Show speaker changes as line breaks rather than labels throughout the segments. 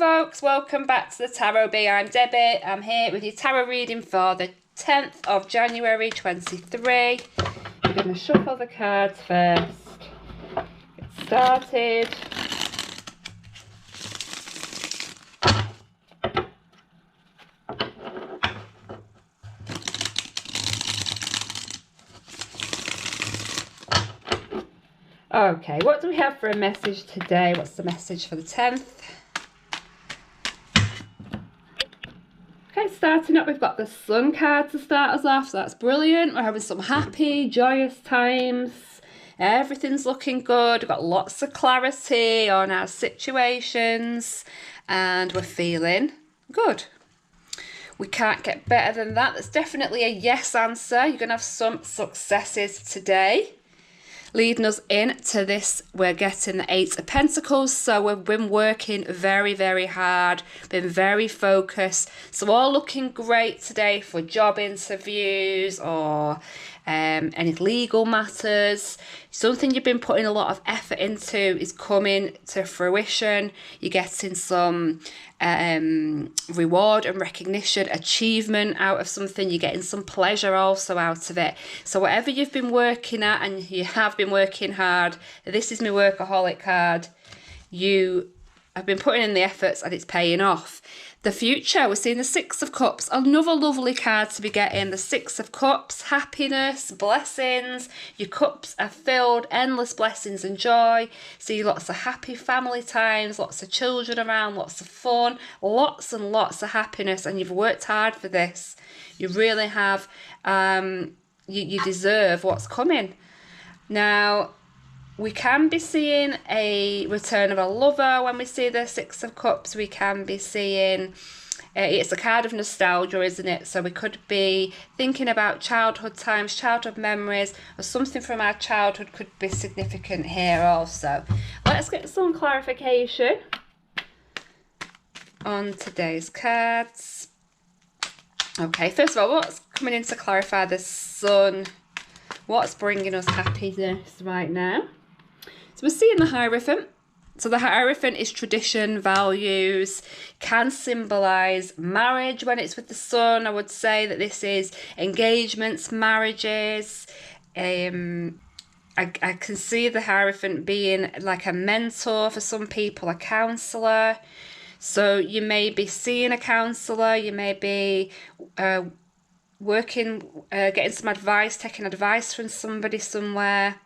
folks, welcome back to the Tarot Bee. I'm Debbie. I'm here with your tarot reading for the 10th of January 23. We're going to shuffle the cards first. Get started. Okay, what do we have for a message today? What's the message for the 10th? Okay, starting up, we've got the Sun card to start us off, so that's brilliant. We're having some happy, joyous times. Everything's looking good. We've got lots of clarity on our situations, and we're feeling good. We can't get better than that. That's definitely a yes answer. You're going to have some successes today. Leading us into this, we're getting the Eight of Pentacles. So we've been working very, very hard, been very focused. So all looking great today for job interviews or any legal matters. Something you've been putting a lot of effort into is coming to fruition. You're getting some reward and recognition, achievement out of something. You're getting some pleasure also out of it. So whatever you've been working at, and you have been working hard, this is my workaholic card. You have been putting in the efforts and it's paying off. The future, we're seeing the Six of Cups, another lovely card to be getting. The Six of Cups, happiness, blessings. Your cups are filled, endless blessings and joy. See lots of happy family times, lots of children around, lots of fun, lots and lots of happiness. And you've worked hard for this. You really have. You deserve what's coming. Now, we can be seeing a return of a lover when we see the Six of Cups. We can be seeing, it's a card of nostalgia, isn't it? So we could be thinking about childhood times, childhood memories, or something from our childhood could be significant here also. Let's get some clarification on today's cards. Okay, first of all, what's coming in to clarify the Sun? What's bringing us happiness right now? So we're seeing the Hierophant. So the Hierophant is tradition, values, can symbolise marriage when it's with the Sun. I would say that this is engagements, marriages. I can see the Hierophant being like a mentor for some people, a counsellor. So you may be seeing a counsellor, you may be working, getting some advice, taking advice from somebody somewhere.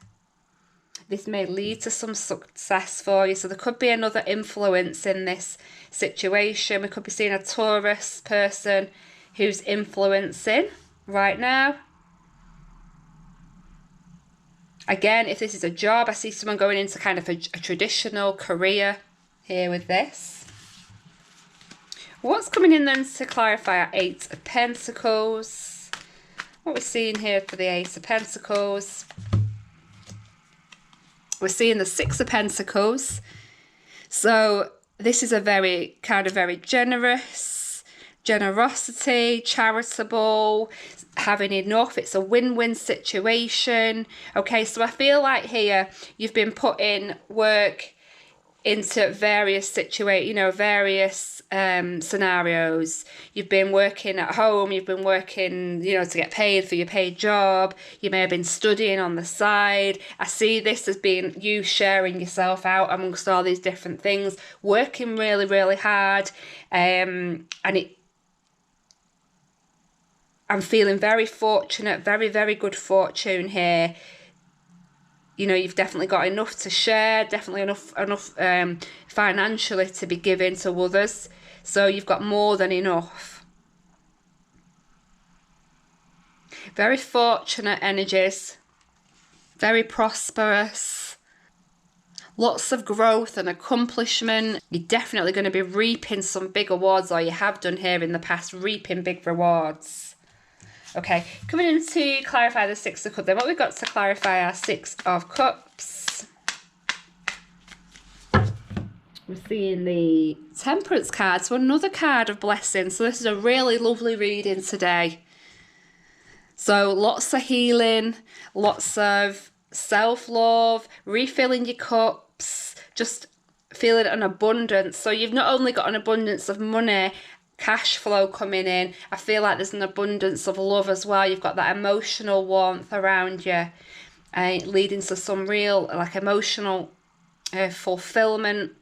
This may lead to some success for you. So there could be another influence in this situation. We could be seeing a Taurus person who's influencing right now. Again, if this is a job, I see someone going into kind of a traditional career here with this. What's coming in then to clarify our Eight of Pentacles? What we're seeing here for the Eight of Pentacles. We're seeing the Six of Pentacles. So this is a very generosity, charitable, having enough. It's a win-win situation. Okay, so I feel like here you've been putting work into various various scenarios. You've been working at home, you've been working, to get paid for your paid job. You may have been studying on the side. I see this as being you sharing yourself out amongst all these different things, working really, really hard. I'm feeling very fortunate, very, very good fortune here. You've definitely got enough to share, definitely enough financially to be given to others. So you've got more than enough. Very fortunate energies, very prosperous, lots of growth and accomplishment. You're definitely going to be reaping some big awards, or you have done here in the past, reaping big rewards. Okay, coming in to clarify the Six of Cups, then what we've got to clarify our Six of Cups. We're seeing the Temperance card, so another card of blessing. So this is a really lovely reading today. So lots of healing, lots of self-love, refilling your cups, just feeling an abundance. So you've not only got an abundance of money, cash flow coming in, I feel like there's an abundance of love as well. You've got that emotional warmth around you, leading to some real like emotional fulfillment,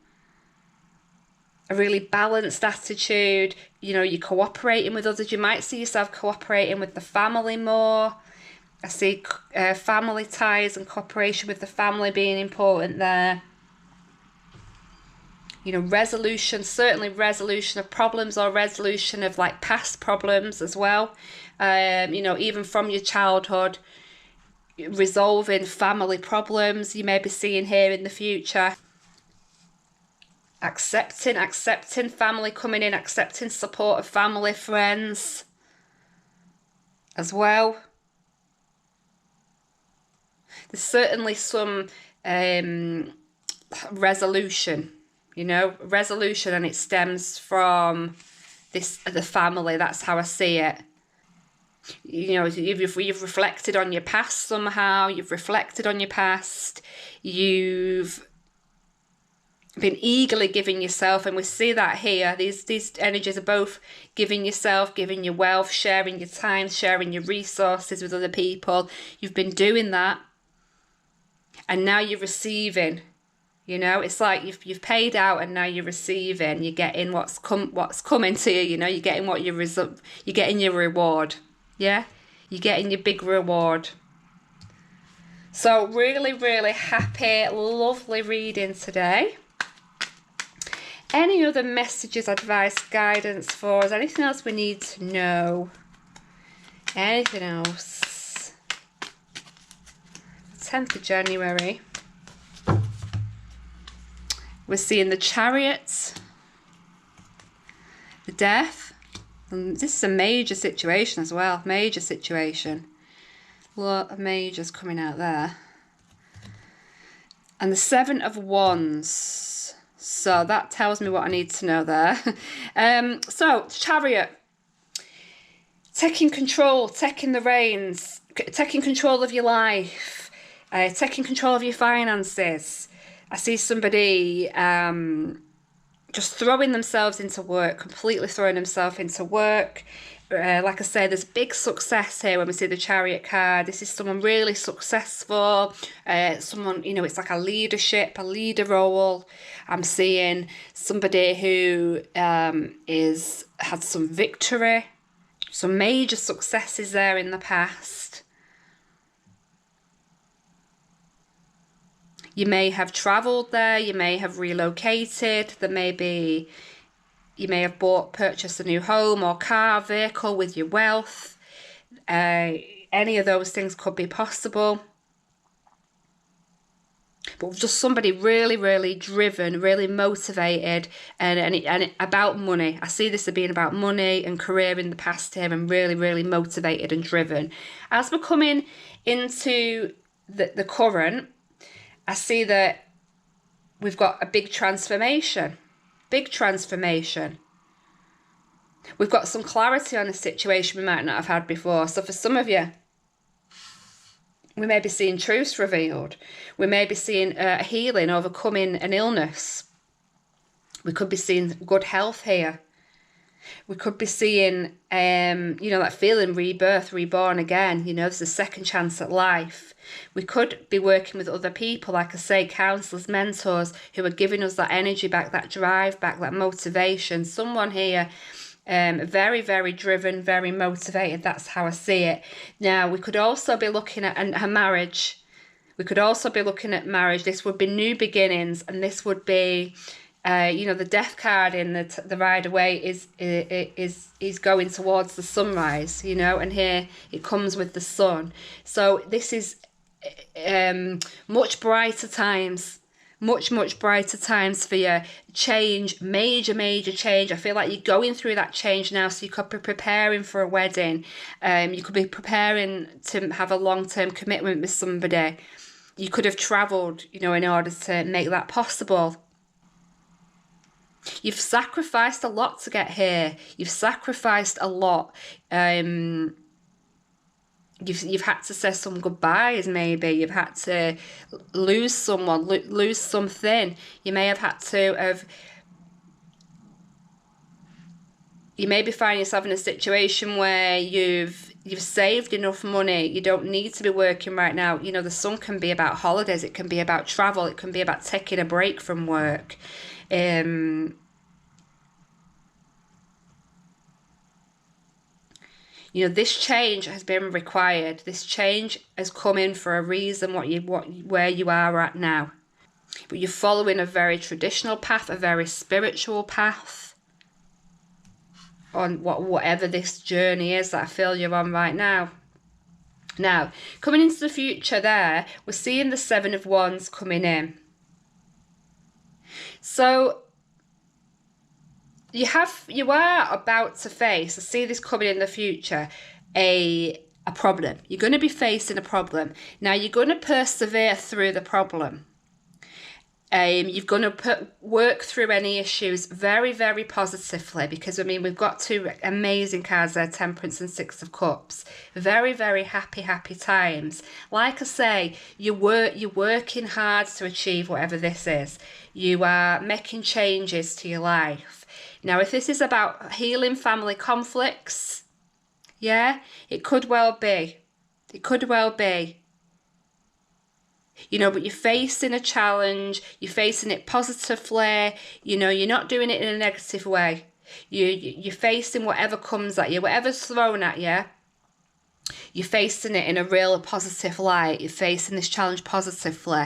a really balanced attitude. You know, you're cooperating with others. You might see yourself cooperating with the family more. I see family ties and cooperation with the family being important there. You know, resolution, certainly resolution of problems or resolution of like past problems as well. You know, even from your childhood, resolving family problems you may be seeing here in the future. Accepting family coming in, accepting support of family, friends as well. There's certainly some resolution, you know, resolution, and it stems from the family. That's how I see it. You know, you've reflected on your past somehow. You've reflected on your past. You've been eagerly giving yourself, and we see that here. These energies are both giving yourself, giving your wealth, sharing your time, sharing your resources with other people. You've been doing that, and now you're receiving. You know, it's like you've paid out, and now you're receiving. You're getting what's coming to you. You know, you're getting you're getting your reward. Yeah, you're getting your big reward. So really, really happy, lovely reading today. Any other messages, advice, guidance for us? Anything else we need to know? Anything else? 10th of January. We're seeing the Chariot, the Death. And this is a major situation as well. Major situation. A lot of majors coming out there. And the Seven of Wands. So that tells me what I need to know there. So, Chariot. Taking control, taking the reins, taking control of your life, taking control of your finances. I see somebody just throwing themselves into work, completely throwing themselves into work. Like I say, there's big success here when we see the Chariot card. This is someone really successful. Someone, you know, it's like a leader role. I'm seeing somebody who had some victory, some major successes there in the past. You may have travelled there, you may have relocated, you may have purchased a new home or car, vehicle with your wealth. Any of those things could be possible. But just somebody really, really driven, really motivated, and about money. I see this as being about money and career in the past here, and really, really motivated and driven. As we're coming into the current, I see that we've got a big transformation. Big transformation. We've got some clarity on a situation we might not have had before. So for some of you, we may be seeing truths revealed. We may be seeing a healing, overcoming an illness. We could be seeing good health here. We could be seeing, you know, that feeling rebirth, reborn again. You know, there's a second chance at life. We could be working with other people, like I say, counsellors, mentors, who are giving us that energy back, that drive back, that motivation. Someone here very, very driven, very motivated. That's how I see it. Now, we could also be looking at a marriage. We could also be looking at marriage. This would be new beginnings, and this would be, you know, the Death card in the Rider-Waite is going towards the sunrise, you know, and here it comes with the sun. So this is much brighter times. Much brighter times for you. Change, major change. I feel like you're going through that change now, so you could be preparing for a wedding. You could be preparing to have a long-term commitment with somebody. You could have travelled, you know, in order to make that possible. You've sacrificed a lot to get here. You've sacrificed a lot. You've had to say some goodbyes, maybe. You've had to lose someone, lose something. You may have had to have... You maybe find yourself in a situation where you've saved enough money. You don't need to be working right now. You know, the sun can be about holidays. It can be about travel. It can be about taking a break from work. You know, this change has been required. This change has come in for a reason, where you are at now. But you're following a very traditional path, a very spiritual path on whatever this journey is that I feel you're on right now. Now, coming into the future there, we're seeing the Seven of Wands coming in. So you are about to face, I see this coming in the future, a problem. You're going to be facing a problem. Now, you're going to persevere through the problem. You're going to work through any issues very, very positively, because, I mean, we've got two amazing cards there, Temperance and Six of Cups. Very, very happy times. Like I say, you're working hard to achieve whatever this is. You are making changes to your life. Now, if this is about healing family conflicts, yeah, it could well be. It could well be. You know, but you're facing a challenge, you're facing it positively, you know, you're not doing it in a negative way. You're facing whatever comes at you, whatever's thrown at you, you're facing it in a real positive light. You're facing this challenge positively.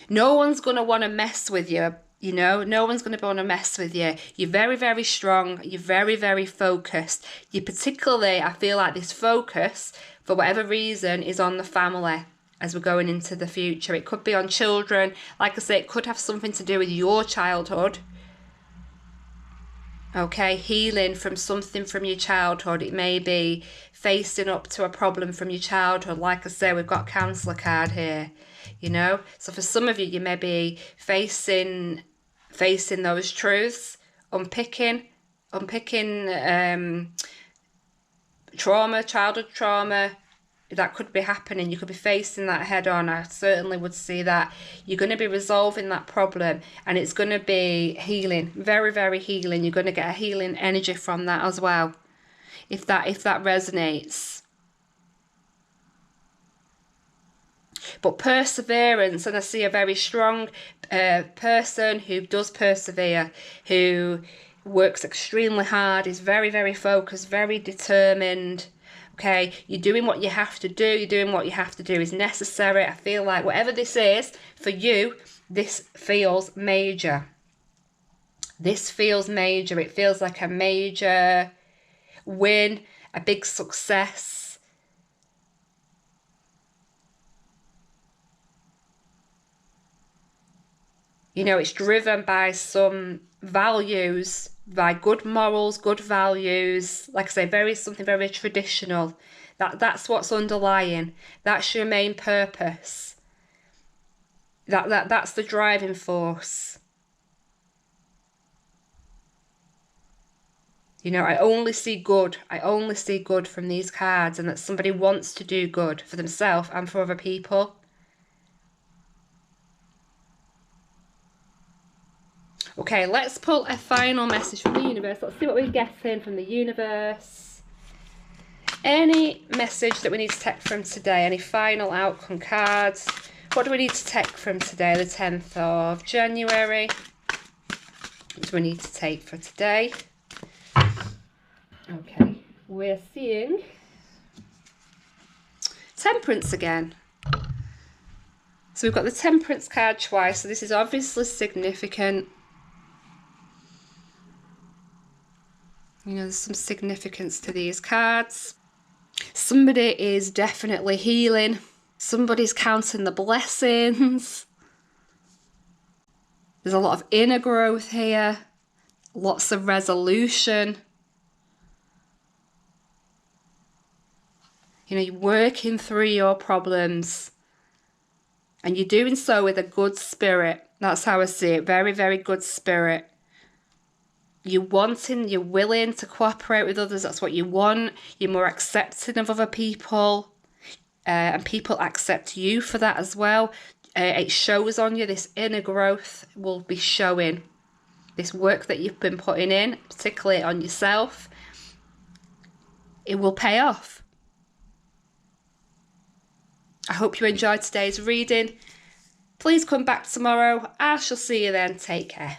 No one's going to want to mess with you, you know, no one's going to want to mess with you. You're very, very strong, you're very, very focused. You particularly, I feel like this focus, for whatever reason, is on the family. As we're going into the future, it could be on children. Like I say, it could have something to do with your childhood. Okay, healing from something from your childhood. It may be facing up to a problem from your childhood. Like I say, we've got counsellor card here, you know. So for some of you, you may be facing those truths, unpicking trauma, childhood trauma. That could be happening. You could be facing that head on. I certainly would see that. You're going to be resolving that problem, and it's going to be healing, very, very healing. You're going to get a healing energy from that as well, if that resonates. But perseverance, and I see a very strong person who does persevere, who works extremely hard, is very, very focused, very determined. Okay, you're doing what you have to do. You're doing what you have to do is necessary. I feel like whatever this is for you, this feels major. This feels major. It feels like a major win, a big success. You know, it's driven by some values, by good morals, good values. Like I say, something very traditional. That's what's underlying. That's your main purpose. That's the driving force. You know, I only see good. I only see good from these cards, and that somebody wants to do good for themselves and for other people. Okay, let's pull a final message from the universe. Let's see what we're getting from the universe. Any message that we need to take from today? Any final outcome cards? What do we need to take from today, the 10th of January? What do we need to take for today? Okay, we're seeing Temperance again. So we've got the Temperance card twice, so this is obviously significant. You know, there's some significance to these cards. Somebody is definitely healing. Somebody's counting the blessings. There's a lot of inner growth here. Lots of resolution. You know, you're working through your problems. And you're doing so with a good spirit. That's how I see it. Very, very good spirit. you're wanting, you're willing to cooperate with others. That's what you want. You're more accepting of other people. And people accept you for that as well. It shows on you. This inner growth will be showing. This work that you've been putting in, particularly on yourself, it will pay off. I hope you enjoyed today's reading. Please come back tomorrow. I shall see you then. Take care.